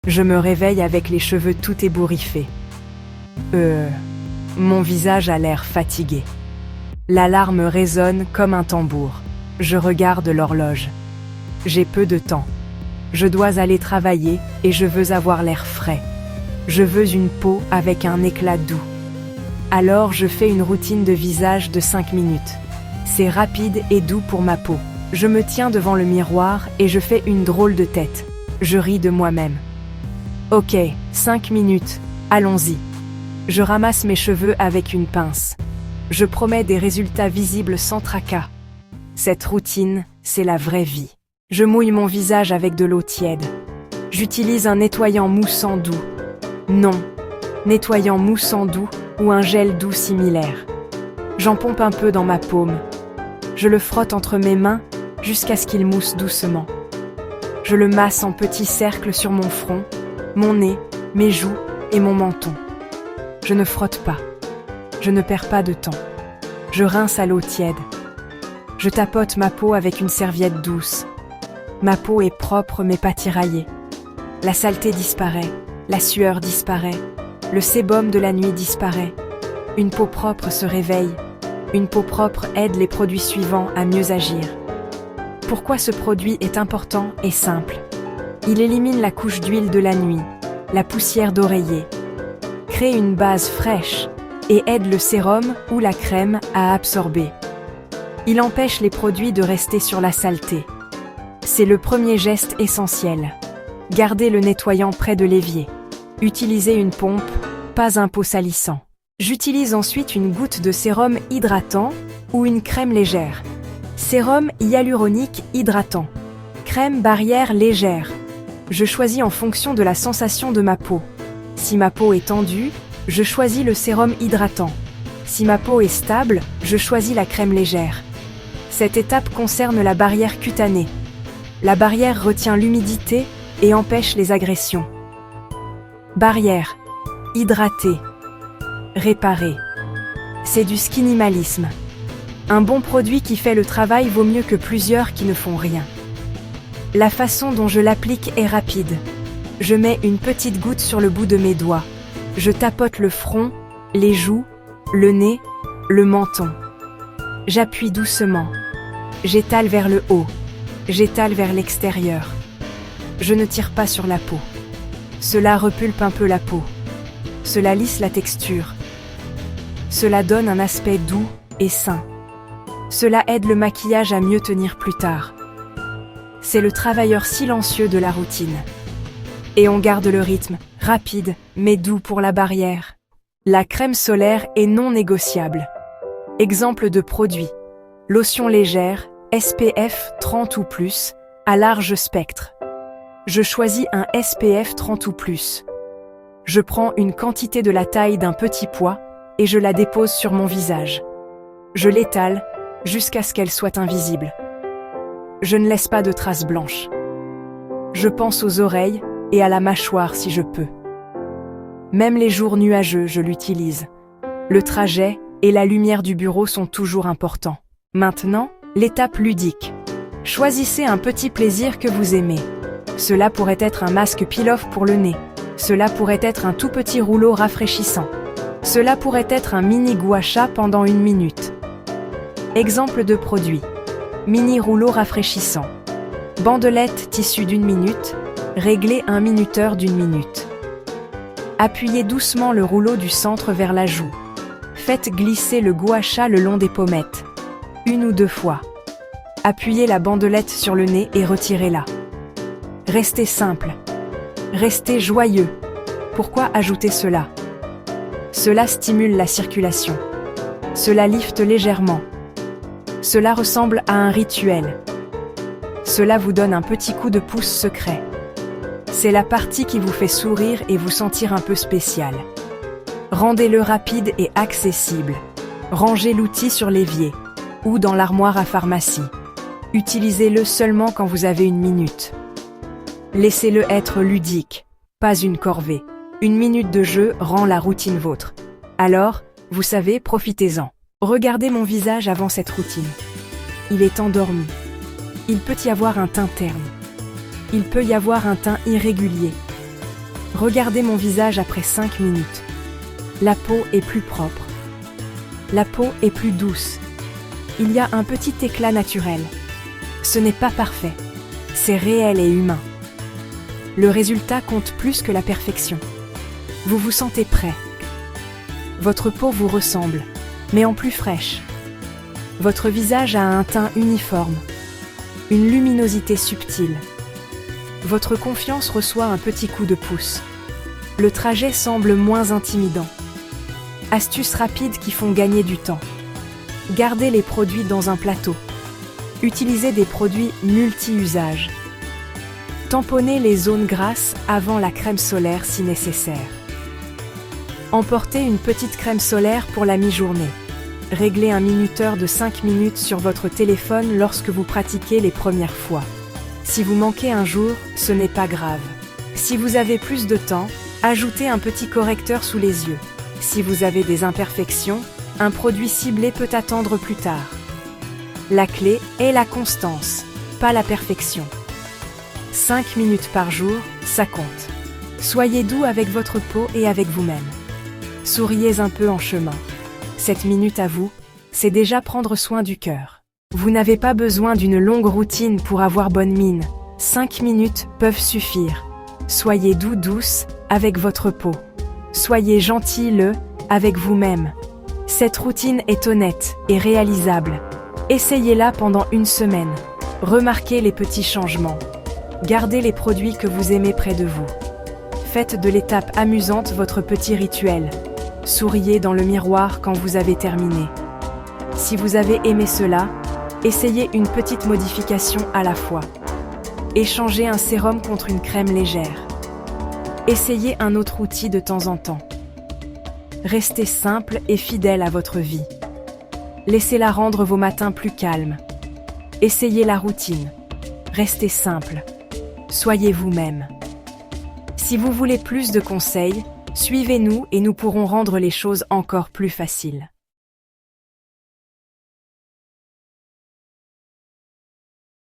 Je me réveille avec les cheveux tout ébouriffés. Mon visage a l'air fatigué. L'alarme résonne comme un tambour. Je regarde l'horloge. J'ai peu de temps. Je dois aller travailler et je veux avoir l'air frais. Je veux une peau avec un éclat doux. Alors je fais une routine de visage de 5 minutes. C'est rapide et doux pour ma peau. Je me tiens devant le miroir et je fais une drôle de tête. Je ris de moi-même. Ok, 5 minutes, allons-y. Je ramasse mes cheveux avec une pince. Je promets des résultats visibles sans tracas. Cette routine, c'est la vraie vie. Je mouille mon visage avec de l'eau tiède. J'utilise un nettoyant moussant doux. Non, nettoyant moussant doux ou un gel doux similaire. J'en pompe un peu dans ma paume. Je le frotte entre mes mains jusqu'à ce qu'il mousse doucement. Je le masse en petits cercles sur mon front, mon nez, mes joues et mon menton. Je ne frotte pas. Je ne perds pas de temps. Je rince à l'eau tiède. Je tapote ma peau avec une serviette douce. Ma peau est propre mais pas tiraillée. La saleté disparaît, la sueur disparaît, le sébum de la nuit disparaît. Une peau propre se réveille. Une peau propre aide les produits suivants à mieux agir. Pourquoi ce produit est important et simple? Il élimine la couche d'huile de la nuit, la poussière d'oreiller, crée une base fraîche et aide le sérum ou la crème à absorber. Il empêche les produits de rester sur la saleté. C'est le premier geste essentiel. Gardez le nettoyant près de l'évier. Utilisez une pompe, pas un pot salissant. J'utilise ensuite une goutte de sérum hydratant ou une crème légère. Sérum hyaluronique hydratant. Crème barrière légère. Je choisis en fonction de la sensation de ma peau. Si ma peau est tendue, je choisis le sérum hydratant. Si ma peau est stable, je choisis la crème légère. Cette étape concerne la barrière cutanée. La barrière retient l'humidité et empêche les agressions. Barrière. Hydrater. Réparer. C'est du skinimalisme. Un bon produit qui fait le travail vaut mieux que plusieurs qui ne font rien. La façon dont je l'applique est rapide. Je mets une petite goutte sur le bout de mes doigts. Je tapote le front, les joues, le nez, le menton. J'appuie doucement. J'étale vers le haut. J'étale vers l'extérieur. Je ne tire pas sur la peau. Cela repulpe un peu la peau. Cela lisse la texture. Cela donne un aspect doux et sain. Cela aide le maquillage à mieux tenir plus tard. C'est le travailleur silencieux de la routine. Et on garde le rythme, rapide, mais doux pour la barrière. La crème solaire est non négociable. Exemple de produit. Lotion légère, SPF 30 ou plus, à large spectre. Je choisis un SPF 30 ou plus. Je prends une quantité de la taille d'un petit pois et je la dépose sur mon visage. Je l'étale jusqu'à ce qu'elle soit invisible. Je ne laisse pas de traces blanches. Je pense aux oreilles et à la mâchoire si je peux. Même les jours nuageux, je l'utilise. Le trajet et la lumière du bureau sont toujours importants. Maintenant, l'étape ludique. Choisissez un petit plaisir que vous aimez. Cela pourrait être un masque peel-off pour le nez. Cela pourrait être un tout petit rouleau rafraîchissant. Cela pourrait être un mini gua sha pendant 1 minute. Exemple de produit. Mini rouleau rafraîchissant. Bandelette tissu d'1 minute. Réglez un minuteur d'1 minute. Appuyez doucement le rouleau du centre vers la joue. Faites glisser le gua sha le long des pommettes. 1 ou 2 fois. Appuyez la bandelette sur le nez et retirez-la. Restez simple. Restez joyeux. Pourquoi ajouter cela? Cela stimule la circulation. Cela lifte légèrement. Cela ressemble à un rituel. Cela vous donne un petit coup de pouce secret. C'est la partie qui vous fait sourire et vous sentir un peu spécial. Rendez-le rapide et accessible. Rangez l'outil sur l'évier ou dans l'armoire à pharmacie. Utilisez-le seulement quand vous avez 1 minute. Laissez-le être ludique, pas une corvée. 1 minute de jeu rend la routine vôtre. Alors, vous savez, profitez-en. Regardez mon visage avant cette routine. Il est endormi. Il peut y avoir un teint terne. Il peut y avoir un teint irrégulier. Regardez mon visage après 5 minutes. La peau est plus propre. La peau est plus douce. Il y a un petit éclat naturel. Ce n'est pas parfait. C'est réel et humain. Le résultat compte plus que la perfection. Vous vous sentez prêt. Votre peau vous ressemble, mais en plus fraîche. Votre visage a un teint uniforme, une luminosité subtile. Votre confiance reçoit un petit coup de pouce. Le trajet semble moins intimidant. Astuces rapides qui font gagner du temps. Gardez les produits dans un plateau. Utilisez des produits multi-usages. Tamponnez les zones grasses avant la crème solaire si nécessaire. Emportez une petite crème solaire pour la mi-journée. Réglez un minuteur de 5 minutes sur votre téléphone lorsque vous pratiquez les premières fois. Si vous manquez un jour, ce n'est pas grave. Si vous avez plus de temps, ajoutez un petit correcteur sous les yeux. Si vous avez des imperfections, un produit ciblé peut attendre plus tard. La clé est la constance, pas la perfection. 5 minutes par jour, ça compte. Soyez doux avec votre peau et avec vous-même. Souriez un peu en chemin. 7 minutes à vous, c'est déjà prendre soin du cœur. Vous n'avez pas besoin d'une longue routine pour avoir bonne mine. 5 minutes peuvent suffire. Soyez douce avec votre peau. Soyez gentil avec vous-même. Cette routine est honnête et réalisable. Essayez-la pendant une semaine. Remarquez les petits changements. Gardez les produits que vous aimez près de vous. Faites de l'étape amusante votre petit rituel. Souriez dans le miroir quand vous avez terminé. Si vous avez aimé cela, essayez une petite modification à la fois. Échangez un sérum contre une crème légère. Essayez un autre outil de temps en temps. Restez simple et fidèle à votre vie. Laissez-la rendre vos matins plus calmes. Essayez la routine. Restez simple. Soyez vous-même. Si vous voulez plus de conseils, suivez-nous et nous pourrons rendre les choses encore plus faciles.